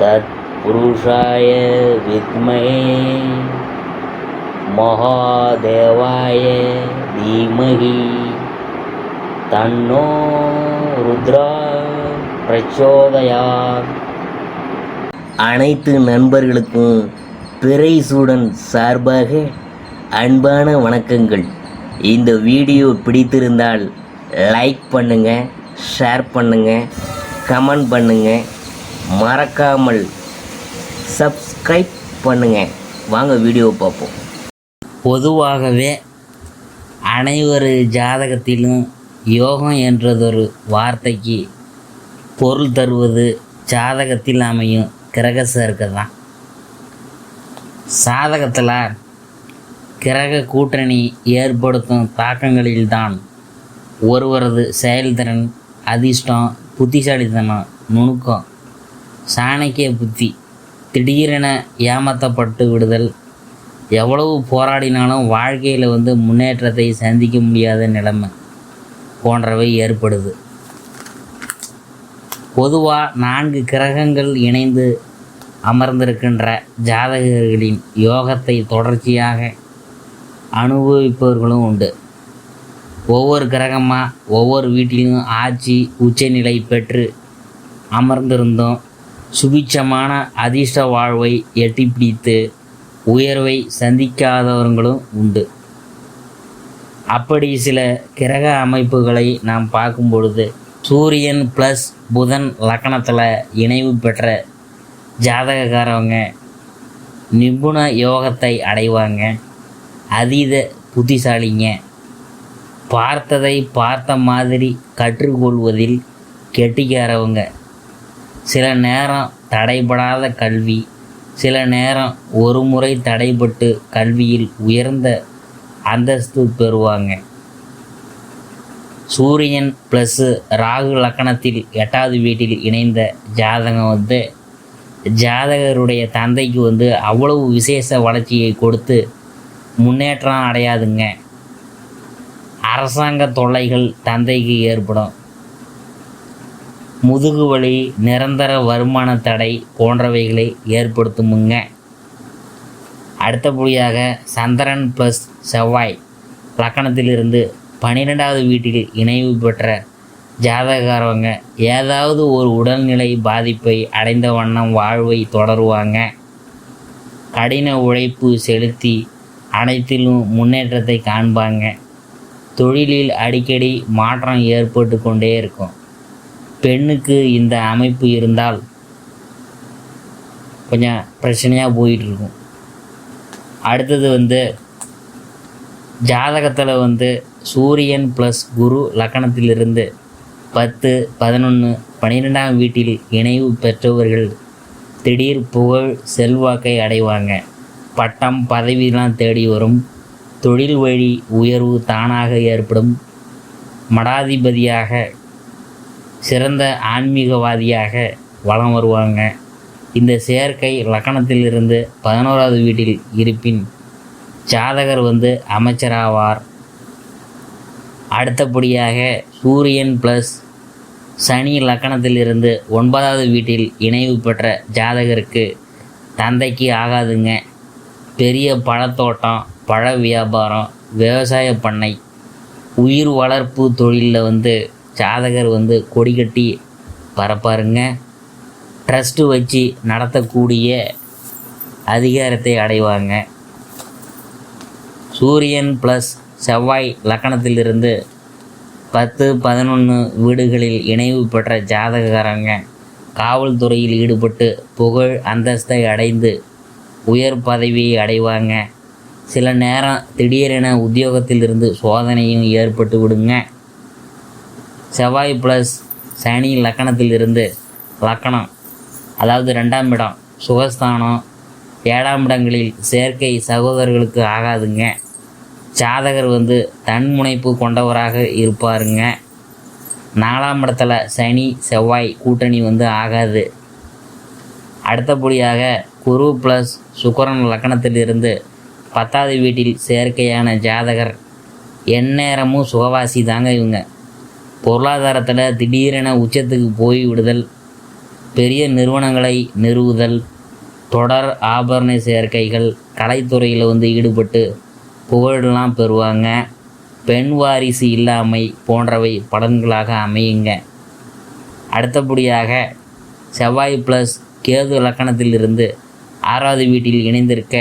तत्पुरुषाय विद्महे महादेवाय धीमहि तन्नो रुद्रा प्रचोदयात्. அனைத்து நண்பர்களுக்கும் பிறைசூடன் சார்பாக அன்பான வணக்கங்கள். இந்த வீடியோ பிடித்திருந்தால் லைக் பண்ணுங்கள், ஷேர் பண்ணுங்கள், கமெண்ட் பண்ணுங்கள், மறக்காமல் சப்ஸ்கிரைப் பண்ணுங்கள். வாங்க வீடியோவை பார்ப்போம். பொதுவாகவே அனைவரு ஜாதகத்திலும் யோகம் என்றதொரு வார்த்தைக்கு பொருள் தருவது ஜாதகத்தில் அமையும் கிரக சேர்க்கை தான். சாதகத்தில் கிரக கூட்டணி ஏற்படுத்தும் தாக்கங்களில்தான் ஒருவரது செயல்திறன், அதிர்ஷ்டம், புத்திசாலித்தனம், நுணுக்கம், சாணக்கிய புத்தி, திடீரென ஏமாற்றப்பட்டு விடுதல், எவ்வளவு போராடினாலும் வாழ்க்கையில் முன்னேற்றத்தை சந்திக்க முடியாத நிலைமை போன்றவை ஏற்படுது. பொதுவாக 4 கிரகங்கள் இணைந்து அமர்ந்திருக்கின்ற ஜாதகர்களின் யோகத்தை தொடர்ச்சியாக அனுபவிப்பவர்களும் உண்டு. ஒவ்வொரு கிரகமாக ஒவ்வொரு வீட்டிலும் ஆட்சி உச்சநிலை பெற்று அமர்ந்திருந்தும் சுபிட்சமான அதிர்ஷ்ட வாழ்வை எட்டி பிடித்து உயர்வை சந்திக்காதவர்களும் உண்டு. அப்படி சில கிரக அமைப்புகளை நாம் பார்க்கும் பொழுது சூரியன் ப்ளஸ் புதன் லக்கணத்தில் இணைவு பெற்ற ஜாதகக்காரவங்க நிபுண யோகத்தை அடைவாங்க. அதீத புத்திசாலிங்க. பார்த்ததை பார்த்த மாதிரி கற்றுக்கொள்வதில் கெட்டிக்காரவங்க. சில நேரம் தடைபடாத கல்வி, சில நேரம் ஒரு முறை தடைபட்டு கல்வியில் உயர்ந்த அந்தஸ்து பெறுவாங்க. சூரியன் ப்ளஸ்ஸு ராகு லக்கணத்தில் 8வது வீட்டில் இணைந்த ஜாதகம் ஜாதகருடைய தந்தைக்கு அவ்வளவு விசேஷ வளர்ச்சியை கொடுத்து முன்னேற்றம் அடையாதுங்க. அரசாங்க தொல்லைகள் தந்தைக்கு ஏற்படும். முதுகு வலி, நிரந்தர வருமான தடை போன்றவைகளை ஏற்படுத்துமுங்க. அடுத்தபடியாக சந்திரன் ப்ளஸ் செவ்வாய் லக்கணத்திலிருந்து 12வது வீட்டில் இணைவு பெற்ற ஜாதகக்காரவங்க ஏதாவது ஒரு உடல்நிலை பாதிப்பை அடைந்த வண்ணம் வாழ்வை தொடருவாங்க. கடின உழைப்பு செலுத்தி அனைத்திலும் முன்னேற்றத்தை காண்பாங்க. தொழிலில் அடிக்கடி மாற்றம் ஏற்பட்டு கொண்டே இருக்கும். பெண்ணுக்கு இந்த அமைப்பு இருந்தால் கொஞ்சம் பிரச்சனையாக போயிட்டுருக்கும். அடுத்தது ஜாதகத்தில் சூரியன் ப்ளஸ் குரு லக்கணத்திலிருந்து 10, 11, 12ஆம் வீட்டில் இணைவு பெற்றவர்கள் திடீர் புகழ், செல்வாக்கை அடைவாங்க. பட்டம், பதவியெலாம் தேடி வரும். தொழில் வழி உயர்வு தானாக ஏற்படும். மடாதிபதியாக, சிறந்த ஆன்மீகவாதியாக வலம் வருவாங்க. இந்த சேர்க்கை லக்கணத்திலிருந்து 11வது வீட்டில் இருப்பின் ஜாதகர் அமைச்சராவார். அடுத்தபடியாக சூரியன் ப்ளஸ் சனி லக்கணத்திலிருந்து 9வது வீட்டில் இணைவு பெற்ற ஜாதகருக்கு தந்தைக்கு ஆகாதுங்க. பெரிய பழத்தோட்டம், பழ வியாபாரம், விவசாய பண்ணை, உயிர் வளர்ப்பு தொழிலில் ஜாதகர் கொடி கட்டி பரப்பாருங்க. ட்ரஸ்ட்டு வச்சு நடத்தக்கூடிய அதிகாரத்தை அடைவாங்க. சூரியன் ப்ளஸ் செவ்வாய் லக்கணத்திலிருந்து 10, 11 வீடுகளில் இணைவு பெற்ற ஜாதகக்காரங்க காவல்துறையில் ஈடுபட்டு புகழ், அந்தஸ்தை அடைந்து உயர் பதவியை அடைவாங்க. சில நேரம் திடீரென உத்தியோகத்திலிருந்து சோதனையும் ஏற்பட்டு விடுங்க. செவ்வாய் ப்ளஸ் சனி லக்கணத்திலிருந்து லக்கணம், அதாவது 2ஆம் இடம், சுகஸ்தானம், 7ஆம் இடங்களில் சேர்க்கை சகோதரர்களுக்கு ஆகாதுங்க. ஜாதகர் தன்முனைப்பு கொண்டவராக இருப்பாருங்க. 4ஆம் இடத்துல சனி செவ்வாய் கூட்டணி ஆகாது. அடுத்தபடியாக குரு ப்ளஸ் சுக்கிரன் லக்கணத்திலிருந்து 10வது வீட்டில் சேர்க்கையான ஜாதகர் எந்நேரமும் சுகவாசி தாங்க. இவங்க பொருளாதாரத்தில் திடீரென உச்சத்துக்கு போய் விடுதல், பெரிய நிறுவனங்களை நிறுவுதல், தொடர் ஆபரண சேர்க்கைகள், கலைத்துறையில் ஈடுபட்டு புகழெல்லாம் பெறுவாங்க. பெண் வாரிசு இல்லாமை போன்றவை பலன்களாக அமையுங்க. அடுத்தபடியாக செவ்வாய் ப்ளஸ் கேது லக்கணத்திலிருந்து 6வது வீட்டில் இணைந்திருக்க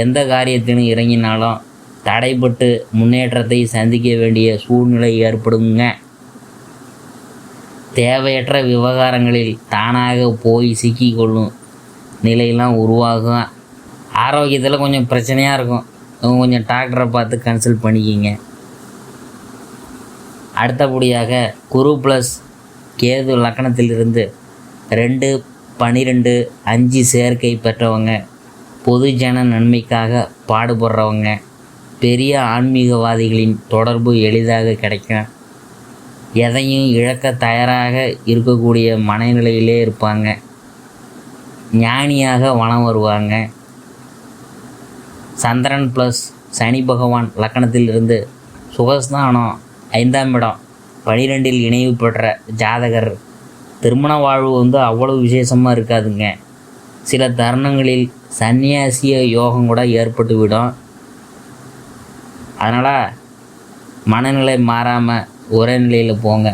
எந்த காரியத்திலும் இறங்கினாலும் தடைப்பட்டு முன்னேற்றத்தை சந்திக்க வேண்டிய சூழ்நிலை ஏற்படுங்க. தேவையற்ற விவகாரங்களில் தானாக போய் சிக்கிக்கொள்ளும் நிலையெல்லாம் உருவாகும். ஆரோக்கியத்தில் கொஞ்சம் பிரச்சனையாக இருக்கும். கொஞ்சம் டாக்டரை பார்த்து கன்சல்ட் பண்ணிக்கிங்க. அடுத்தபடியாக குரு ப்ளஸ் கேது லக்கணத்திலிருந்து 2, 12, 5 சேர்க்கை பெற்றவங்க, பொதுஜன நன்மைக்காக பாடுபடுறவங்க, பெரிய ஆன்மீகவாதிகளின் தொடர்பு எளிதாக கிடைக்கும். எதையும் இழக்க தயாராக இருக்கக்கூடிய மனநிலையிலே இருப்பாங்க. ஞானியாக வலம் வருவாங்க. சந்திரன் ப்ளஸ் சனி பகவான் லக்கணத்திலிருந்து சுகஸ்தானம் 5ஆம் இடம் 12இல் இணைவு பெற்ற ஜாதகர் திருமண வாழ்வு அவ்வளவு விசேஷமாக இருக்காதுங்க. சில தருணங்களில் சன்னியாசிய யோகம் கூட ஏற்பட்டு விடும். அதனால் மனநிலை மாறாமல் ஒரே நிலையில் போங்க.